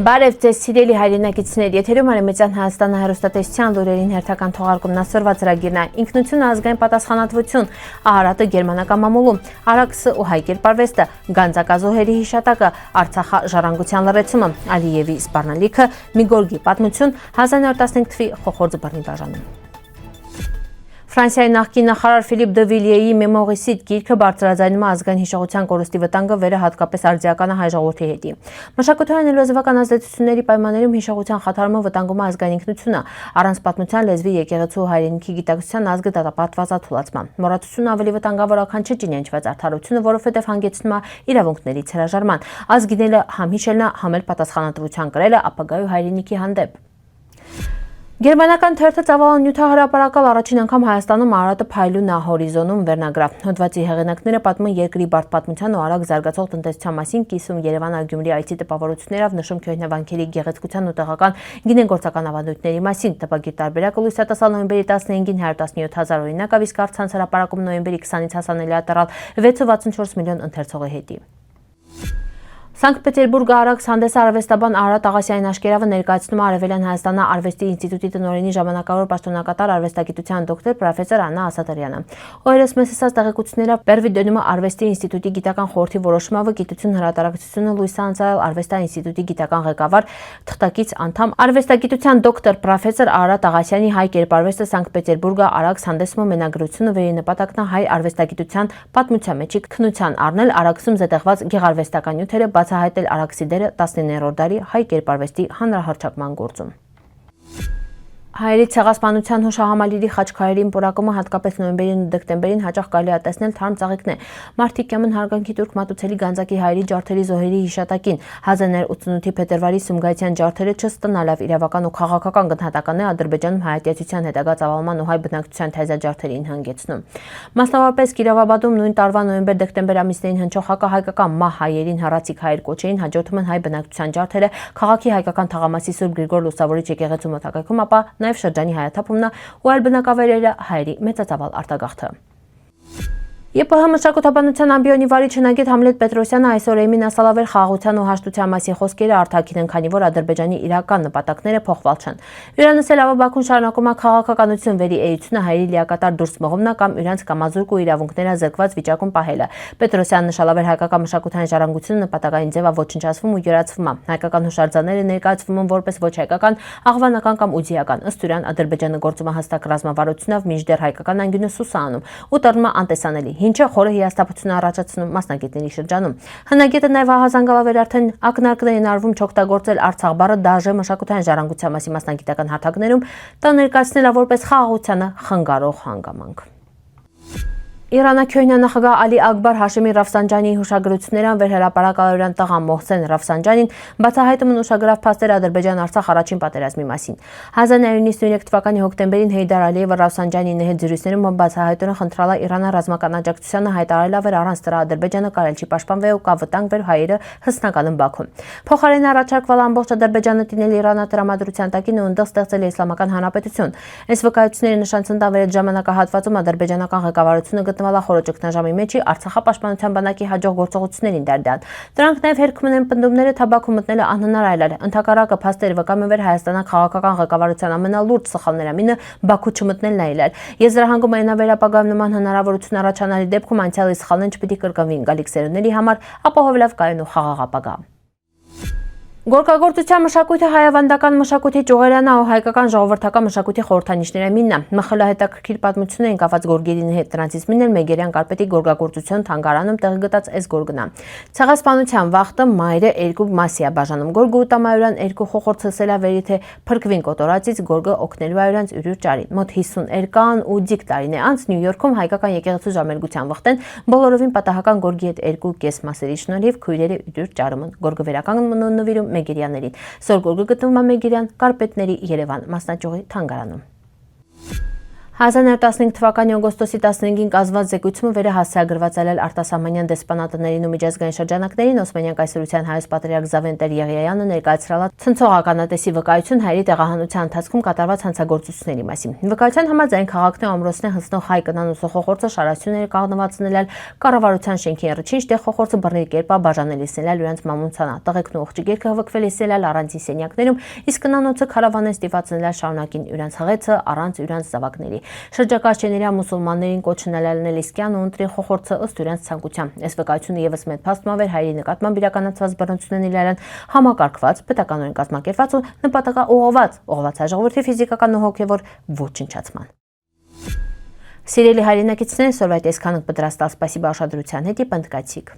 Բարև ձեզ սիրելի հայրենակիցներ, եթերում Արևմտյան Հայաստանը հեռուստատեսության լուրերին հերթական թողարկումն ասորված ծրագիրն է։ Ինքնություն ազգային պատասխանատվություն, Ահարատը գերմանական մամուլում, Արաքսը ու հայ կերպարվեստը, Գանձակազոհերի հիշատակը, Արցախա ժառանգության լռեցումը, Ալիևի սպառնալիքը, մի գորգի պատմություն, 1915 թվի Խոխորձ բռնի բաժանում։ Ֆրանսիայի նախկին նախարար Ֆիլիպ դը Վիլիեի Մեմորիսիտ գիրքը բարձրաձայնում է ազգային հիշողության կորստի վտանգը վերը հատկապես արձիականը հայ ժողովրդի հետի։ Մշակութային ու լեզվական ազդեցությունների պայմաններում հիշողության խաթարումը վտանգում է ազգային ինքնությունը, առանց պատմության, լեզվի, եկեղեցու ու հայրենիքի գիտակցության ազգը դատապարտված է թուլացման։ Մոռացությունը ավելի վտանգավոր է, քան չճանաչված արդարությունը, որովհետև հանգեցնում է իրավունքներից հրաժարման։ Ազգ գինելը համ հիշելն է, համ էլ պատասխանատվության կրելը ապագայու հայրենիքի հանդեպ։ Գերմանական թերթը ծավալան նյութահրապարակալ առաջին անգամ Հայաստանում Ահարատը փայլուն է հորիզոնում վերնագրավ։ Հոդվածի հեղինակները պատմում երկրի բարդ պատմության ու արագ զարգացող տնտեսության մասին, կիսում Երևան Գյումրի այցի տպավորություններով, նշում Քյոհնավանքերի գեղեցկության ու տեղական գինեգործական ավանդույթների մասին։ Տպագիր տարբերակը լույս է տեսել նոյեմբերի 15-ին 117,000 օրինակ, իսկ առցանց հրապարակում նոյեմբերի 20-ից հասանելի է դառալ 6.64 միլիոն ընթերցողի հետի։ Սանկտ Պետերբուրգը Արաքս հանդես արվեստաբան Արարատ Աղասյանին Աշկերավը ներկայացնում է Արևելյան Հայաստանը արվեստի ինստիտուտի տնօրենի ժամանակավոր պաշտոնակատար արվեստագիտության դոկտոր պրոֆեսոր Աննա Ասատարյանը։ Օրերս մեծ ասած տեղեկությունները Պերվի դնում արվեստի ինստիտուտի գիտական խորհրդի որոշմամբ գիտություն հրատարակչությունը լույս անցել արվեստի ինստիտուտի գիտական ղեկավար թղթակից անդամ արվեստագիտության դոկտոր պրոֆեսոր Արարատ Աղասյանի հայ կերպարվեստը Սանկտ Պետերբուրգը Արաքս հանդեսում մենագրությունը վերի նպատակն է հայ արվեստագիտության պատմության մեջ քննության առնել Արաքսում զետեղված գեղարվեստական նյութերը բացահայտել Արաքսի դերը 19-րդ դարի հայ կերպարվեստի հանրահռչակման գործում։ Հայերի ցեղասպանության հուշահամալիրի խաչքարերին պորակումը հատկապես նոյեմբերին ու դեկտեմբերին հաճախ կարելի է տեսնել թարմ ծաղիկն է։ Մարդիկ կամեն հարգանքի տուրք մատուցելի Գանձակի հայերի ջարդերի զոհերի հիշատակին 1988-ի փետրվարի Սումգայիթյան ջարդերը չստանալավ իրավական ու քաղաքական գնահատական է Ադրբեջանում հայատյացության հետագա ծավալման ու հայ բնակչության թեզաջարդերին հանգեցնում։ Մասնավորապես Կիրովաբադում նույն տարվա նոյեմբեր-դեկտեմբեր ամիսներին հնչող հակահայկական մահ հայերին հառացիկ հայեր կոչերին հաջորդում են հայ բնակչության ջարդերը քաղաքի հայկական թաղամասի Սուրբ Գրիգոր Լուսավորիչ եկեղեցու մոտակայքում, ապա նաև շրջանի հայաթափումն ու այլ բնակավայրերը հայերի մեծածավալ արտագաղթը։ ԵՊՀ մշակութաբանության ամբիոնի վարիչ հնագետ Համլետ Պետրոսյանը այսօր Էմին ասալավեր խաղաղության ու հաշտության մասին խոսքերը արտաքին են, քանի որ Ադրբեջանի իրական նպատակները փոխվալ չեն։ Յուրանոց էլ Բաքուն շարունակում է քաղաքականություն վերի էությունը հայերի լիակատար դուրս մղումնա կամ իրանց կամազուրկ ու իրավունքները զրկված վիճակում պահելը։ Պետրոսյանն նշալավեր հայկական մշակութային ժառանգությունը նպատակային ձևա ոչնչացվում ու յուրացվում է։ Հայկական հուշարձանները ներկայացվում են որպես ոչ հայկական, աղվանական կամ ուձիական։ Ըստ ուրան Ադրբեջանը գործում է հստակ ռազմավարությունով, մինչդեռ հայկական անկյունը սուսանում ու դառնում է անտեսանելի, ինչը խորը հիասթափություն առաջացնում մասնագետների շրջանում։ Հնագետը նաև ահազանգալավեր արդեն ակնարկներին արվում չօգտագործել Արցախ բառը դաժե մշակութային ժառանգության մասին մասնագիտական հարթակներում, դա ներկայացնելա որպես խաղաղությանը խանգարող հանգամանք։ Իրանաքյոհնյան նախագահ Ալի Ակբար Հաշեմի Ռաֆսանջանի հուշագրություններն վերհրապարակալորյան տղա Մոհսեն Ռաֆսանջանին բացահայտում են ուշագրավ փաստեր Ադրբեջան-Արցախ առաջին պատերազմի մասին։ 1993 թվականի հոկտեմբերին Հեյդար Ալիևը Ռաֆսանջանին հետ զրույցներում բացահայտորեն խնդրել է Իրանը ռազմական աջակցությանը հայտարարել էր առանց դրա Ադրբեջանը կարել չի պաշտպանվել ու կա վտանգ վեր հայերը հսնականում Բաքվում։ Փոխարենն առաջարկվել ամբողջ Ադրբեջանը տինել Իրանը տրամադրության տակին ու ընդդեմ ստեղծել Իսլամական Հանրապետություն։ Այս վկայությունները նշանցն տան վեր ժամանակահատվածում ադրբեջանական ղեկավարությունը գտնվելա խորը ճգնաժամի մեջի Արցախապաշտպանության բանակի հաջող գործողություններին դարդան։ Դրանք նաև հերքում են պնդումները Թաբաքու մտնելը անհնար այլել։ Ընդհակառակը փաստերը վկայում են վեր Հայաստանի քաղաքական ղեկավարության ամենալուրջ սխալներամինը Բաքու չմտնելն այլել։ Եզրահանգում այնավեր ապագայում նման հնարավորություն առաջանալի դեպքում անցյալի սխալներն չպիտի կրկնվին գալիք սերունդների համար, ապահովելով կայուն ու խաղաղ ապագա։ Գորգագործության մշակույթը հայավանդական մշակույթի ճյուղերն ու հայկական ժողովրդական մշակույթի խորհրդանիշները մինն է։ ՄԽԼ հետաքրքիր պատմություն են կապված գորգերի հետ տրանսից մինն Մեգերյան կարպետի գորգագործության թանգարանում տեղի գտած այս գորգն է։ Ցեղասպանության վախտը մայրը երկու մասի է բաժանում։ Գորգը ուտամայուրան երկու խոխորձ հսելավերի թե փրկվին կոտորածից գորգը օգնելու այրանց ուրյուր ճարին։ Մոտ 50 էրկան ու դիկ տարին է անց Նյու Յորքում հայկական եկեղեցու ժամերգության վխտեն բոլորովին պատահական գորգի հետ երկու կես մասերի շնորհիվ քույրերը ուրյուր ճարում են։ Գորգը վերական նվիրում Մեգերյաններին։ Սոր գորգը գտնվում է Մեգերյան կարպետների Երևան մասնաճյուղի թանգարանում։ 1915 թվականի օգոստոսի 15-ին կազմված զեկույցում վերահասցեագրված այլ արտասահմանյան դեսպանատներին ու միջազգային շրջանակներին Օսմանյան կայսրության հայոց պատրիարք Զավեն Տեր-Եղիայանը ներկայացրել ցնցողականատեսի վկայություն հայերի տեղահանության ընթացքում կատարված հանցագործությունների մասին։ Վկայության համաձայն քաղաքն ու ամրոցն հսնող հայ կնանուսը Խոխորձը շարասյուներ կաղնվածնել կառավարության շենքի առաջին շտեղ Խոխորձը բռնի կերպա բաժանելիսնել իրենց մամունցանա տղեկն ու ողջ գերքը հավաքվելիսել առանձին սենյակներում, իսկ կնանոցը քարավանեն ստիպացնել շարունակին իրենց հղեցը առանց իրենց զավակների։ Շրջակա չեներյա մուսուլմաններին կոչնել իսկյան ու ընտրի Խոխորձը ըստ իրենց ցանկության։ Այս վկայությունը եւս մեծ փաստում էր հայերի նկատմամբ իրականացված բռնությունների իրարան համակարգված, պետականորեն կազմակերպված ու նպատակաուղղված հայ ժողովրդի ֆիզիկական ու հոգեվոր ոչնչացման։ Սիրելի հայրենակիցներ, սորվայտ այսքանը պատրաստալ սպասիբա ուշադրության հետ, պնդկացիք։